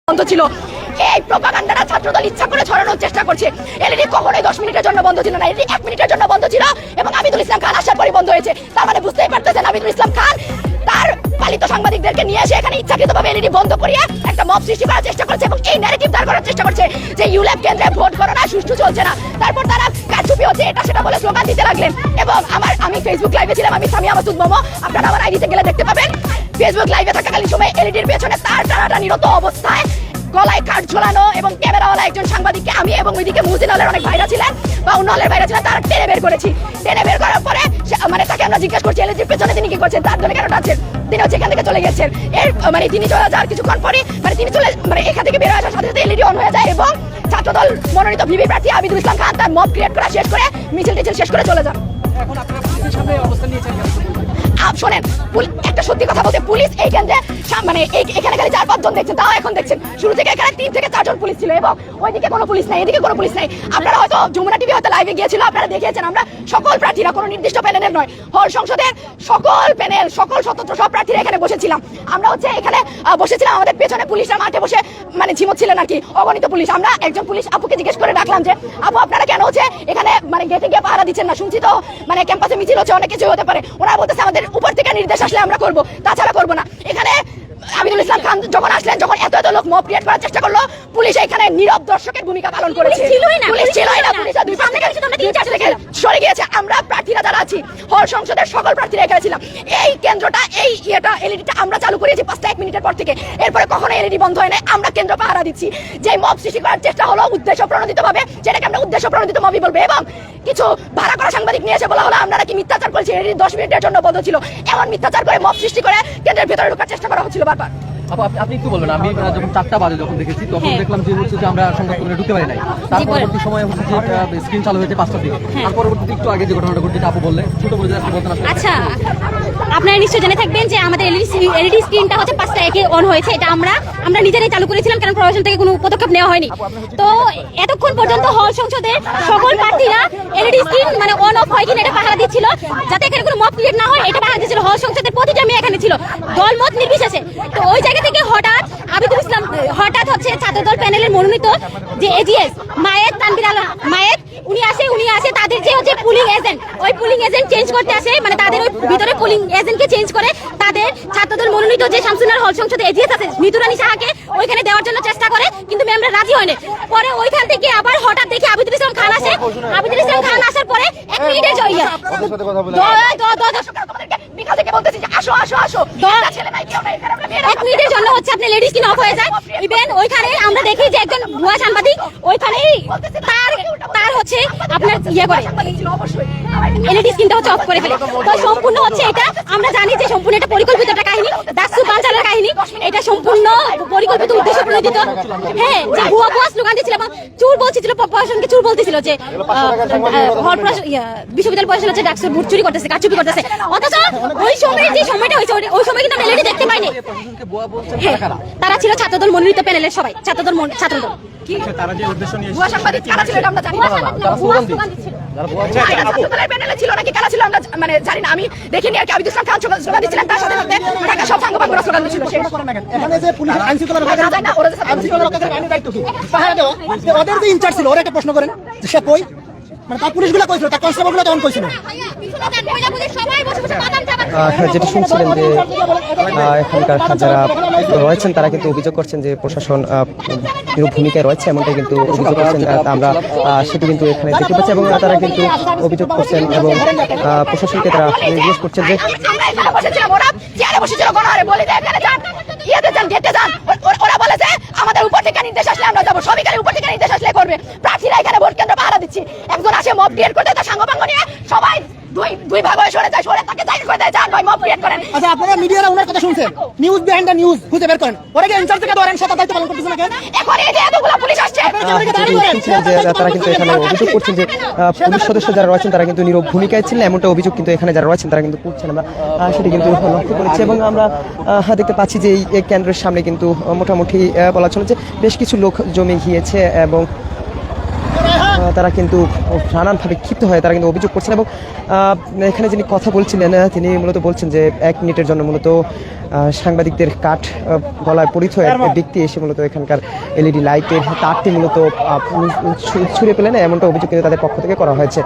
বন্ধ ছিল। এই প্রোপাগান্ডাটা ছাত্রদল ইচ্ছা করে ছড়ানোর চেষ্টা করছে। এলইডি কখনোই 10 মিনিটের জন্য বন্ধ ছিল না, এলইডি 1 মিনিটের জন্য বন্ধ ছিল এবং আবিদুল ইসলাম খান আসার পরে বন্ধ হয়েছে। তার মানে বুঝতেই পারতেছেন আবিদুল ইসলাম খান তার পালিত সাংবাদিকদেরকে নিয়ে এসে এখানে ইচ্ছাকৃতভাবে এলইডি বন্ধ করিয়ে একটা মব সৃষ্টি করার চেষ্টা করছে এবং এই ন্যারেটিভ দাঁড় করার চেষ্টা করছে যে ইউল্যাব কেন্দ্রে ভোট গণনা সুষ্ঠু চলছে না। তারপর তারা কারচুপি হচ্ছে এটা সেটা বলে স্লোগান দিতে লাগলেন এবং আমি ফেসবুক লাইভে ছিলাম, আমি সামিয়া মাসুদ মোমো, আপনারা আমার আইডিতে গেলে দেখতে পাবেন। ফেসবুক লাইভে থাকাকালীন সময় এলইডির পেছনে তার টানাটানিরত অবস্থায় গলায় কাঠ ঝোলানো এবং ক্যামেরাওয়ালা একজন সাংবাদিককে আমি এবং ওইদিকে মুহসিন হলের অনেক ভাইরা ছিলেন বা অন্য হলের ভাইরা ছিলেন, তারা টেনে বের করেছি। টেনে বের করার পরে মানে তাকে আমরা জিজ্ঞাসা করছি এলইডির পেছনে তিনি কি করছেন, তার জন্য কেন টানছেন। তিনি হচ্ছে এখান থেকে চলে গেছেন। এর মানে তিনি চলে যাওয়ার কিছুক্ষণ পরে তিনি চলে এখান থেকে বের আসার সাথে সাথে এলইডি অন হয়ে যায় এবং ছাত্রদল মনোনীত ভিপি প্রার্থী আবিদুল ইসলাম খান তার মব ক্রিয়েট করা শেষ করে মিছিল টিছিল শেষ করে চলে যান। এখন আপনারা পুলিশের সামনে অবস্থান নিয়েছেন কেন? শোনেন, একটা সত্যি কথা বলতে পুলিশ এই কেন্দ্রে মানে এখানে খালি 4-5 জন দেখছেন, তাও এখন দেখছেন। শুরু থেকে এখানে 3 থেকে 4 জন পুলিশ ছিল এবং ওইদিকে কোনো পুলিশ নাই, এদিকে কোনো পুলিশ নাই। আপনারা হয়তো যমুনা টিভি হয়তো লাইভে গিয়েছিল, আপনারা দেখিয়েছেন আমরা সকল প্রার্থীরা কোনো নির্দিষ্ট প্যানেলের নয়, হল সংসদের সকল প্যানেল সকল স্বতন্ত্র সব প্রার্থীরা এখানে বসেছিলাম। আমরা হচ্ছে এখানে বসেছিলাম, আমাদের পেছনে পুলিশরা মাঠে বসে মানে ঝিমোচ্ছিলেন আর কি, অগণিত পুলিশ। আমরা একজন পুলিশ আপুকে জিজ্ঞেস করে ডাকলাম যে আপু আপনারা কেন হচ্ছে এখানে মানে গেটে গিয়ে পাহারা দিচ্ছেন না, শুনছি তো মানে ক্যাম্পাসে মিছিল হচ্ছে, অনেক কিছু হতে পারে। ওনারা বলতেছে আমাদের উপর থেকে নির্দেশ আসলে আমরা করবো, তাছাড়া করবো না। এখানে আবিদুল ইসলাম খান যখন আসলেন, যখন এত লোক মব ক্রিয়েট করার চেষ্টা করলো, পুলিশ এখানে নীরব দর্শকের ভূমিকা পালন করেছে। পুলিশ ছিলই না, পুলিশ দুই পাশ থেকে সরে গিয়েছে। আমরা প্রার্থীরা যারা আছি হল সংসদের সকল প্রার্থীরা এখানে ছিলাম। এই কেন্দ্রটা এই এলইডিটা আমরা চালু করেছি 5টা 1 মিনিটের পর থেকে, এরপরে কখনো এলইডি বন্ধ হয় না। আমরা কেন্দ্র পাহারা দিচ্ছি। যে মব সৃষ্টি করার চেষ্টা হলো উদ্দেশ্য প্রণোদিত ভাবে, যেটাকে আমরা উদ্দেশ্য প্রণোদিত মবই বলবো। এবং কিছু ভাড়া করা সাংবাদিক নিয়ে এসে বলা হলো আমরা নাকি মিথ্যাচার করেছি, এলইডি 10 মিনিটের জন্য বন্ধ ছিল। এমন মিথ্যাচার করে মব সৃষ্টি করে কেন্দ্রের ভেতরে ঢোকার চেষ্টা করা হচ্ছিল বারবার। আপনি একটু বলবেন, আমি যখন 4টা বাজে যখন দেখেছি তখন দেখলাম যে হচ্ছে যে আমরা সংবাদপত্রে ঢুকতে পারি নাই। তার পরবর্তী সময় হচ্ছে যে স্ক্রিন চালু হয়েছে 5টার দিকে। তার পরবর্তীতে একটু আগে যে ঘটনাটা ঘটেছে আপু বললে ছোট করে আপনি বলতেন। আচ্ছা, আপনারা নিশ্চয়ই জেনে থাকবেন যে আমাদের এলইডি স্ক্রিনটা হচ্ছে 5টা একে অন হয়েছে। এটা আমরা নিজেরাই চালু করেছিলাম, কারণ প্রশাসন থেকে কোনো পদক্ষেপ নেওয়া হয়নি। তো এতক্ষণ পর্যন্ত হল সংসদের সকল প্রার্থীরা এলইডি স্ক্রিন মানে অন অফ হয় কিনা এটা পাহারা দিচ্ছিল, যাতে এখানে কোনো মব ক্রিয়েট না হয় এটা পাহারা দিচ্ছিল। হল সংসদের প্রতিটা মেয়ে এখানে ছিল, দলমত নির্বিশেষে। তো ওই জায়গা থেকে হঠাৎ আবিদুল ইসলাম হচ্ছে ছাত্রদল প্যানেলের মনোনীত যে এজিএস মায়ের তানভীর আলম মায়ের উনি আসে তাদের যে হচ্ছে পুলিং এজেন্ট, ওই পুলিং এজেন্ট চেঞ্জ করতে আসে, মানে তাদের ওই ভিতরে পুলিং এজেন্টকে চেঞ্জ করে তাদের ছাত্রদল মনোনীত যে শামসুনার হল সংসদে এজিএস আছে মিতুরানী সাহাকে ওইখানে দেওয়ার জন্য চেষ্টা করে, কিন্তু ম্যামরা রাজি হয়নি। পরে ওইখান থেকে আবার হঠাৎ দেখি আবিদুল ইসলাম খান আসে। আবিদুল ইসলাম খান আসার পরে 1 মিনিটের জন্য বিকাল থেকে বলতেছি যে আসো আসো আসো, ছেলে নাই কেউ নাই, 1 মিনিটের জন্য হচ্ছে আপনি লেডিস কিন অফ হয়ে যায়। ইভেন ওইখানে আমরা দেখি যে একজন ভুয়া সাংবাদিক ওইখানে তার হচ্ছে আপনার করে এলইডি স্ক্রিনটা হচ্ছে অফ করে ফেলে। তো সম্পূর্ণ হচ্ছে এটা আমরা জানি যে সম্পূর্ণ এটা পরিকল্পিত একটা কাহিনী, দাসু বাঞ্চালের কাহিনী। এটা সম্পূর্ণ পরিকল্পিত উদ্দেশ্য প্রণোদিত। হ্যাঁ, যে ভুয়া স্লোগান দিচ্ছিল এবং চুর বলছিল, প্রশাসনকে চুর বলতেছিল যে বিশ্ববিদ্যালয় প্রশাসন হচ্ছে ডাকসুর ভোট চুরি করতেছে, কারচুপি করতেছে। অথচ ওই সময়ের যে সময়টা হয়েছে ওই সময় কিন্তু আমরা এলইডি দেখতে পাইনি। তারা ছিল ছাত্রদল মনোনীত প্যানেলের সবাই, ছাত্রদল তারা যে উদ্দেশ্য নিয়ে ভুয়া সাংবাদিক কারা ছিল এটা আমরা জানি না। প্যানেলে ছিল নাকি কারা ছিল আমরা মানে জানি না। আমি দেখিনি আর কি। আবিদুল ইসলাম খান স্লোগান দিচ্ছিলেন, তার সাথে সাথে ঢাকা সব সাংবাদিকরা স্লোগান দিচ্ছিল। এখানে যে পুলিশ আইন শৃঙ্খলা রক্ষাকারী আইনের দায়িত্ব কি? পাহারা দেওয়া। ওদের যে ইনচার্জ ছিল ওরা একটা প্রশ্ন করেন যে সে কই, মানে তার পুলিশগুলো কইছিল, তার কনস্টেবলগুলো তখন কইছিল। যেটা শুনছিলেন যে এখানকার যারা রয়েছেন তারা কিন্তু অভিযোগ করছেন যে প্রশাসন ভূমিকায় রয়েছে, এমনটাই কিন্তু অভিযোগ করছেন। আমরা সেটি কিন্তু এখানে দেখতে পাচ্ছি এবং তারা কিন্তু অভিযোগ করছেন এবং প্রশাসনকে তারা জিজ্ঞেস করছেন যে ওরা বলেছে আমাদের উপর থেকে নির্দেশ আসলে আমরা যাবো, সবই খালি উপর থেকে নির্দেশ আসলে করবে। প্রার্থীরা এখানে ভোট কেন্দ্র পাহারা দিচ্ছি, একজন আসে মব ক্রিয়েট করতে, তার সাংবাদিক নিয়ে সবাই দুই ভাগ হয়ে সরে যায়, সরে তাকে জাহির করে দেয় যান ভাই মব ক্রিয়েট করেন। আচ্ছা, আপনারা মিডিয়ারা ওনার কথা শুনছেন, নিউজ বিহাইন্ড দ্য নিউজ খুঁজে বের করেন। ওরা কি ইনচার্জ থেকে ধরেন সেটা দায়িত্ব পালন করতেছে না কেন? এখন এই যে এতগুলো পুলিশ আসছে, তারা কিন্তু এখানে অভিযোগ করছেন যে পুলিশ সদস্য যারা রয়েছেন তারা কিন্তু নীরব ভূমিকায় ছিলেন, এমনটা অভিযোগ কিন্তু এখানে যারা রয়েছেন তারা কিন্তু করছেন। আমরা সেটি কিন্তু লক্ষ্য করেছি এবং আমরা দেখতে পাচ্ছি যে এই কেন্দ্রের সামনে কিন্তু মোটামুটি বলা চলে যে বেশ কিছু লোক জমে গিয়েছে এবং তারা কিন্তু নানানভাবে ক্ষিপ্ত হয়ে তারা কিন্তু অভিযোগ করছেন এবং এখানে যিনি কথা বলছিলেন তিনি মূলত বলছেন যে 1 মিনিটের জন্য মূলত সাংবাদিকদের কাঠ গলায় পরিত এক ব্যক্তি এসে মূলত এখানকার এলইডি লাইটের তারটি মূলত ছুঁড়ে পেলেন, এমনটা অভিযোগ কিন্তু তাদের পক্ষ থেকে করা হয়েছে।